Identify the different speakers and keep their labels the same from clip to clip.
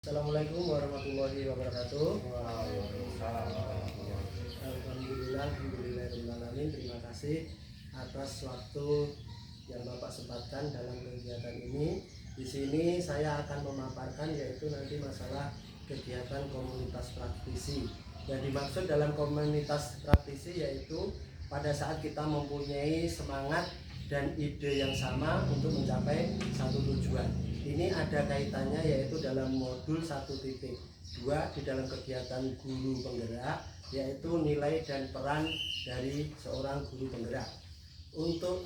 Speaker 1: Assalamualaikum warahmatullahi wabarakatuh. Alhamdulillah. Terima kasih atas waktu yang Bapak sempatkan dalam kegiatan ini. Di sini saya akan memaparkan yaitu nanti masalah kegiatan komunitas praktisi. Yang dimaksud dalam komunitas praktisi yaitu pada saat kita mempunyai semangat dan ide yang sama untuk mencapai satu tujuan. Ini ada kaitannya yaitu dalam modul 1.2 di dalam kegiatan guru penggerak, yaitu nilai dan peran dari seorang guru penggerak. Untuk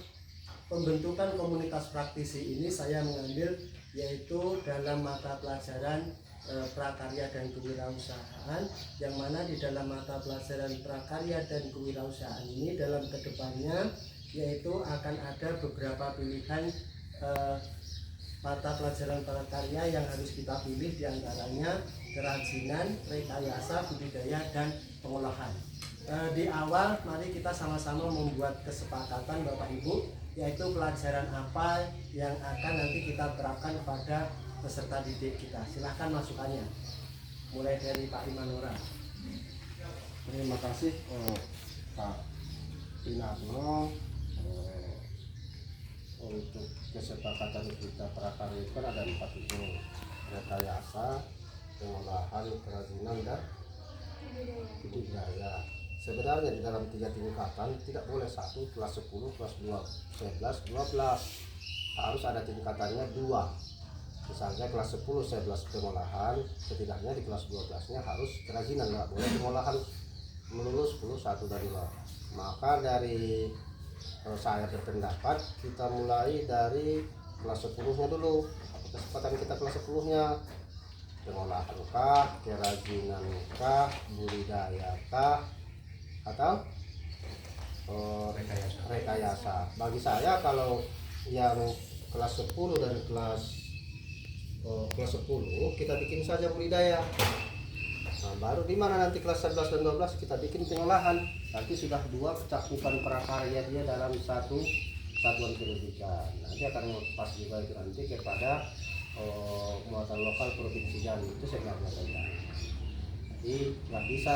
Speaker 1: pembentukan komunitas praktisi ini saya mengambil yaitu dalam mata pelajaran prakarya dan kewirausahaan, yang mana di dalam mata pelajaran prakarya dan kewirausahaan ini dalam kedepannya yaitu akan ada beberapa pilihan mata pelajaran prakarya yang harus kita pilih, diantaranya kerajinan, rekayasa, budidaya, dan pengolahan. Di awal mari kita sama-sama membuat kesepakatan Bapak Ibu, yaitu pelajaran apa yang akan nanti kita terapkan kepada peserta didik kita. Silahkan masukannya, mulai dari Pak Imanora.
Speaker 2: Terima kasih Pak Pinarno. Untuk kesepakatan kita prakarya itu kan ada 4 itu: rekayasa, pengolahan, kerajinan, dan budidaya. Sebenarnya di dalam 3 tingkatan tidak boleh 1, kelas 10, kelas 11, 12, harus ada tingkatannya 2. Misalnya kelas 10 11 pengolahan, setidaknya di kelas 12-nya harus kerajinan, nggak boleh pengolahan melulu 10 1 dan 2. Maka dari saya berpendapat kita mulai dari kelas 10-nya dulu. Kesempatan kita kelas 10-nya, pengolahan kah, kerajinan kah, budidaya kah, atau rekayasa. Bagi saya kalau yang kelas 10 dan kelas 10 kita bikin saja budidaya. Nah, baru di mana nanti kelas 11 dan 12 kita bikin pengolahan. Nanti sudah 2 cakupan prakarya dia dalam satu satuan pendidikan. Nanti akan pas juga itu nanti kepada muatan lokal provinsi Jambi, itu saya nggak saja. Jadi nggak bisa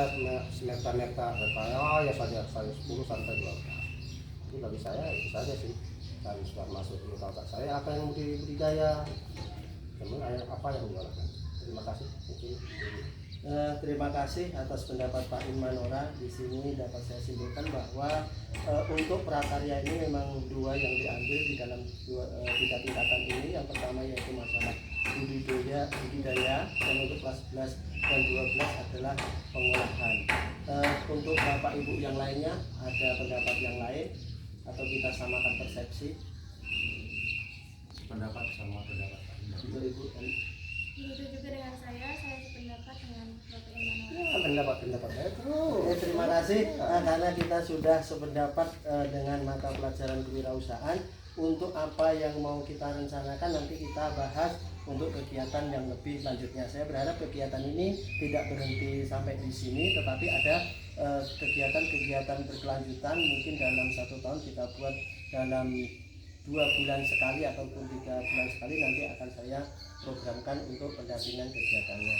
Speaker 2: semester-semester ya saja 10 sampai 12. Jadi bagi saya itu saja sih. Dan sudah masuk di otak saya apa yang mau budidaya, kemudian apa yang dilakukan. Terima kasih.
Speaker 1: Terima kasih atas pendapat Pak Imanora. Di sini dapat saya simpulkan bahwa untuk prakarya ini memang 2 yang diambil di dalam 3 tingkatan ini. Yang pertama yaitu masalah budidaya, dan untuk kelas 11 dan 12 adalah pengolahan. Untuk Bapak Ibu yang lainnya ada pendapat yang lain atau kita samakan persepsi?
Speaker 3: Pendapat sama pendapat
Speaker 1: Untuk Ibu
Speaker 4: Begitu juga dengan saya sependapat dengan Bapak Imanora.
Speaker 1: ya, pendapat saya terus. Terima kasih karena kita sudah sependapat dengan mata pelajaran kewirausahaan. Untuk apa yang mau kita rencanakan nanti kita bahas untuk kegiatan yang lebih lanjutnya. Saya berharap kegiatan ini tidak berhenti sampai di sini, tetapi ada kegiatan-kegiatan berkelanjutan. Mungkin dalam 1 tahun kita buat dalam 2 bulan sekali ataupun 3 bulan sekali, nanti akan saya programkan untuk pendampingan kegiatannya.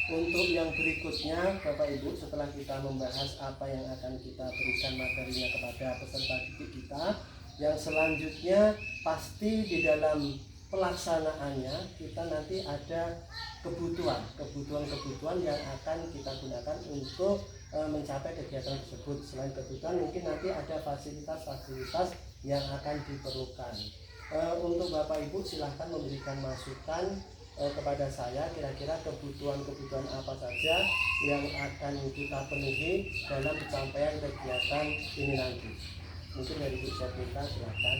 Speaker 1: Untuk yang berikutnya Bapak Ibu, setelah kita membahas apa yang akan kita berikan materinya kepada peserta didik kita, yang selanjutnya pasti di dalam pelaksanaannya kita nanti ada kebutuhan yang akan kita gunakan untuk mencapai kegiatan tersebut. Selain kebutuhan, mungkin nanti ada fasilitas-fasilitas yang akan diperlukan. Untuk Bapak Ibu silahkan memberikan masukan kepada saya, kira-kira kebutuhan-kebutuhan apa saja yang akan kita penuhi dalam pencapaian kegiatan ini nanti. Mungkin dari Bu Sepnika silahkan.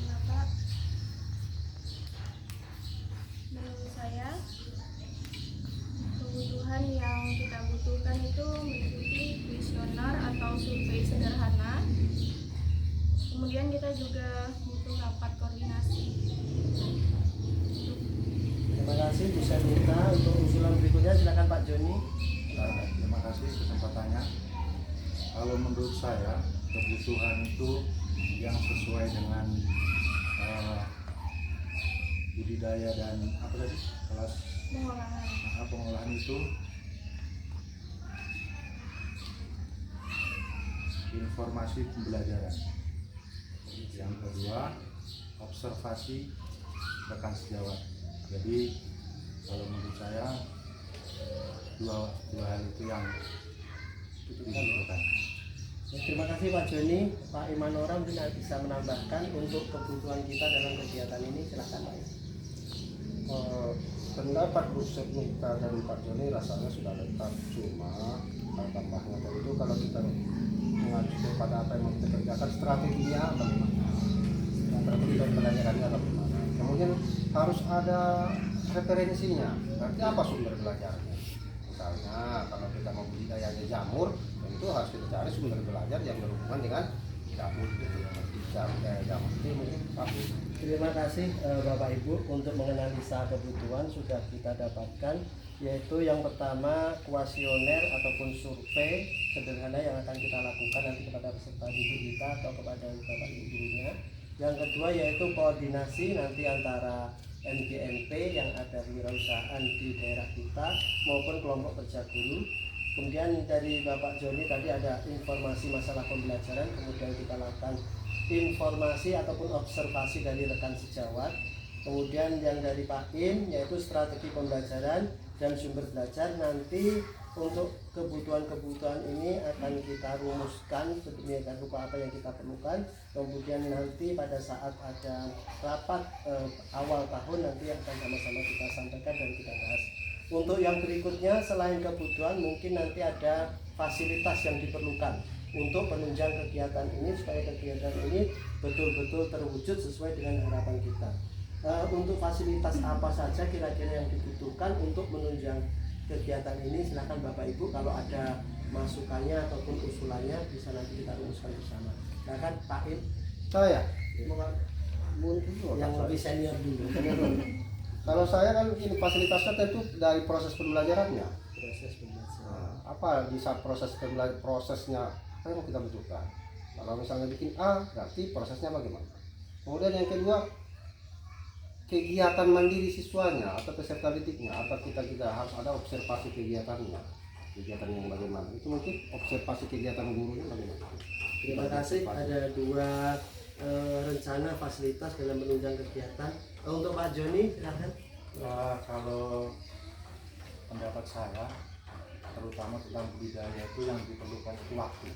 Speaker 4: Bapak, menurut saya kebutuhan yang kita butuhkan itu meliputi kuesioner atau survei sederhana. Kemudian kita juga butuh rapat koordinasi.
Speaker 1: Terima kasih Bu Sepnika. Untuk usulan berikutnya silakan Pak Joni.
Speaker 3: Terima kasih kesempatannya. Kalau menurut saya kebutuhan itu yang sesuai dengan budidaya dan apa tadi kelas
Speaker 4: Pengolahan.
Speaker 3: pengolahan itu informasi pembelajaran. Yang kedua, observasi rekan sejawat. Jadi kalau menurut saya dua hal itu yang dibutuhkan.
Speaker 1: Ya, terima kasih Pak Joni. Pak Imanora mungkin bisa menambahkan untuk kebutuhan kita dalam kegiatan ini, silakan Pak.
Speaker 2: Pendapat Bu Sepnita dan Pak Joni rasanya sudah lengkap, cuma tambahnya tadi itu kalau kita mengacu kepada apa yang mau kita kerjakan, strateginya bagaimana, strategi pembelajarannya bagaimana, kemudian harus ada referensinya, berarti apa sumber belajarnya. Misalnya kalau kita mau budidayanya jamur, tentu harus kita cari sumber belajar yang berhubungan dengan jamur gitu ya, budidaya jamur itu mungkin aku.
Speaker 1: Terima kasih Bapak Ibu untuk menganalisa kebutuhan sudah kita dapatkan, yaitu yang pertama kuesioner ataupun survei sederhana yang akan kita lakukan nanti kepada peserta didik kita atau kepada Bapak Ibu gurunya. Yang kedua yaitu koordinasi nanti antara NGNP yang ada wirausahaan di daerah kita maupun kelompok kerja guru. Kemudian dari Bapak Joni tadi ada informasi masalah pembelajaran, kemudian kita lakukan informasi ataupun observasi dari rekan sejawat. Kemudian yang dari Pak In yaitu strategi pembelajaran dan sumber belajar. Nanti untuk kebutuhan-kebutuhan ini akan kita rumuskan sedemikian rupa apa yang kita perlukan. Kemudian nanti pada saat ada rapat awal tahun nanti akan sama-sama kita sampaikan dan kita bahas. Untuk yang berikutnya selain kebutuhan mungkin nanti ada fasilitas yang diperlukan untuk penunjang kegiatan ini supaya kegiatan ini betul-betul terwujud sesuai dengan harapan kita. Untuk fasilitas apa saja kira-kira yang dibutuhkan untuk menunjang kegiatan ini, silakan Bapak Ibu kalau ada masukannya ataupun usulannya bisa nanti kita rumuskan bersama. Silakan Pak In.
Speaker 2: Saya
Speaker 1: yang lebih senior dulu.
Speaker 2: Kalau saya kan ini fasilitasnya tentu dari proses pembelajarannya.
Speaker 1: Proses pembelajaran.
Speaker 2: Nah, apa di saat prosesnya apa yang kita butuhkan? Kalau misalnya bikin A, berarti prosesnya bagaimana? Kemudian yang kedua, kegiatan mandiri siswanya atau peserta didiknya, atau kita harus ada observasi kegiatannya, kegiatan yang bagaimana? Itu mungkin observasi kegiatan gurunya bagaimana?
Speaker 1: Terima kasih. Ada dua rencana fasilitas dalam menunjang kegiatan. Untuk Pak Joni, silakan.
Speaker 3: Kalau pendapat saya, terutama tentang budidaya itu yang diperlukan itu waktu.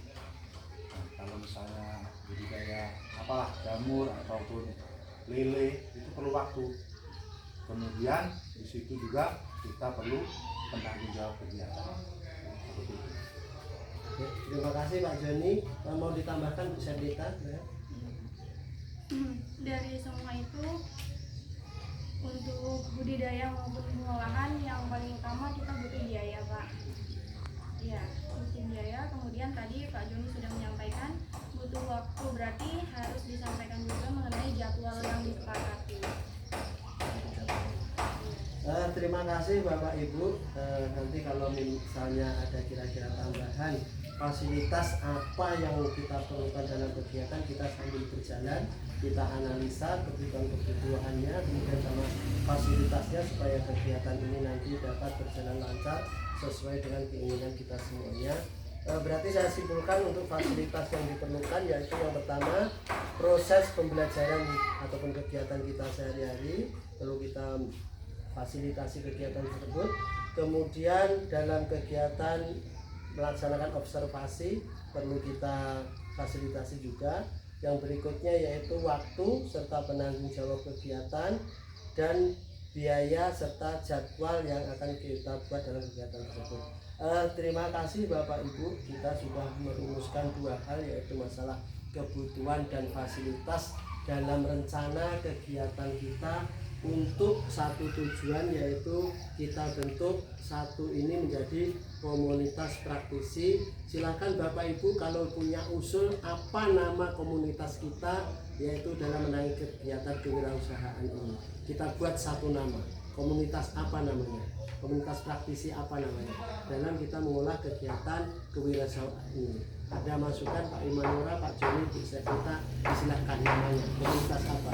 Speaker 3: Nah, kalau misalnya budidaya apalah jamur ataupun lele itu perlu waktu. Kemudian di situ juga kita perlu penanggung jawab kegiatan. Seperti itu.
Speaker 1: Terima kasih Pak Joni. Mau ditambahkan Bu Sendita? Ya.
Speaker 4: Dari semua itu untuk budidaya maupun pengolahan yang paling utama kita butuh biaya Pak. Iya, butuh biaya. Kemudian tadi Pak Joni sudah menyampaikan butuh waktu, berarti harus disampaikan juga mengenai jadwal yang disepakati.
Speaker 1: Terima kasih Bapak Ibu. Nanti kalau misalnya ada kira-kira tambahan fasilitas apa yang kita perlukan dalam kegiatan, kita sambil berjalan kita analisa kebutuhan-kebutuhannya kemudian sama fasilitasnya supaya kegiatan ini nanti dapat berjalan lancar sesuai dengan keinginan kita semuanya. Berarti saya simpulkan untuk fasilitas yang diperlukan yaitu yang pertama proses pembelajaran ataupun kegiatan kita sehari-hari perlu kita fasilitasi kegiatan tersebut. Kemudian dalam kegiatan melaksanakan observasi perlu kita fasilitasi juga. Yang berikutnya yaitu waktu serta penanggung jawab kegiatan dan biaya serta jadwal yang akan kita buat dalam kegiatan tersebut. Terima kasih Bapak Ibu, kita sudah merumuskan dua hal yaitu masalah kebutuhan dan fasilitas dalam rencana kegiatan kita untuk satu tujuan yaitu kita bentuk satu ini menjadi komunitas praktisi. Silakan Bapak Ibu kalau punya usul apa nama komunitas kita yaitu dalam menangani kegiatan kewirausahaan ini. Kita buat satu nama. Komunitas apa namanya? Komunitas praktisi apa namanya? Dalam kita mengolah kegiatan kewirausahaan ini. Ada masukan Pak Imanora, Pak Joni, bisa kita silakan namanya. Komunitas apa?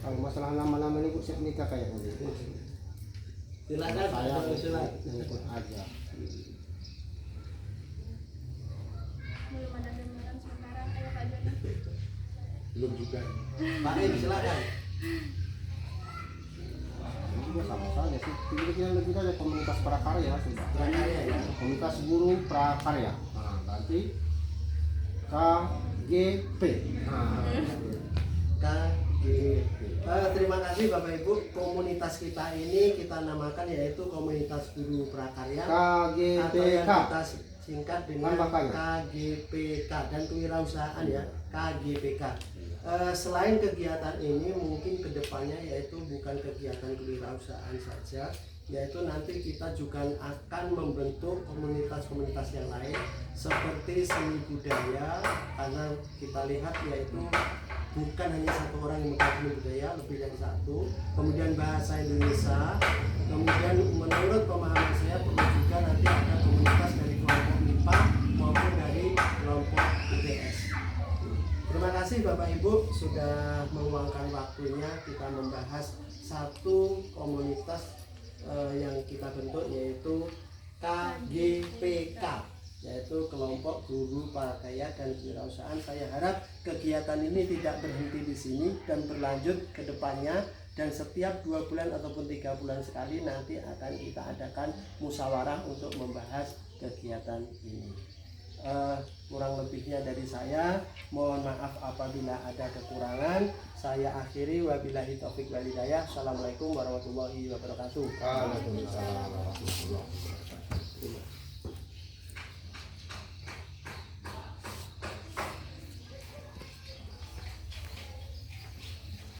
Speaker 2: Kalau masalah nama-nama ini Bu siap nikah kayaknya.
Speaker 1: Silakan
Speaker 2: Saya
Speaker 1: silakan.
Speaker 2: yang ikut aja.
Speaker 4: Belum ada gambaran sementara. Ayo Pak Joni.
Speaker 3: Belum juga.
Speaker 1: Pak Im silakan.
Speaker 2: Ini juga sama saja sih. Kita lebih ada komunitas prakarya sudah.
Speaker 1: Prakarya ya.
Speaker 2: Komunitas guru prakarya. Nah, nanti KGP. Nah,
Speaker 1: KGP. Terima kasih Bapak Ibu. Komunitas kita ini kita namakan yaitu Komunitas Guru Prakarya atau yang
Speaker 2: KGPK.
Speaker 1: kita singkat dengan
Speaker 2: Makanya.
Speaker 1: KGPK dan kewirausahaan ya, KGPK. Selain kegiatan ini mungkin kedepannya yaitu bukan kegiatan kewirausahaan saja, yaitu nanti kita juga akan membentuk komunitas-komunitas yang lain seperti seni budaya, karena kita lihat yaitu bukan hanya satu orang yang memegang seni budaya, lebih dari satu, kemudian bahasa Indonesia, kemudian menurut pemahaman saya perlu juga nanti ada komunitas dari kelompok MIPA maupun dari kelompok IPS. Terima kasih Bapak Ibu sudah meluangkan waktunya kita membahas satu komunitas yang kita bentuk yaitu KGPK, yaitu kelompok guru prakarya dan kewirausahaan. Saya harap kegiatan ini tidak berhenti di sini dan berlanjut ke depannya, dan setiap 2 bulan ataupun 3 bulan sekali nanti akan kita adakan musyawarah untuk membahas kegiatan ini. Kurang lebihnya dari saya, mohon maaf apabila ada kekurangan. Saya akhiri, wabillahi taufik wal hidayah. Assalamualaikum warahmatullahi wabarakatuh.
Speaker 2: Waalaikumsalam warahmatullahi wabarakatuh.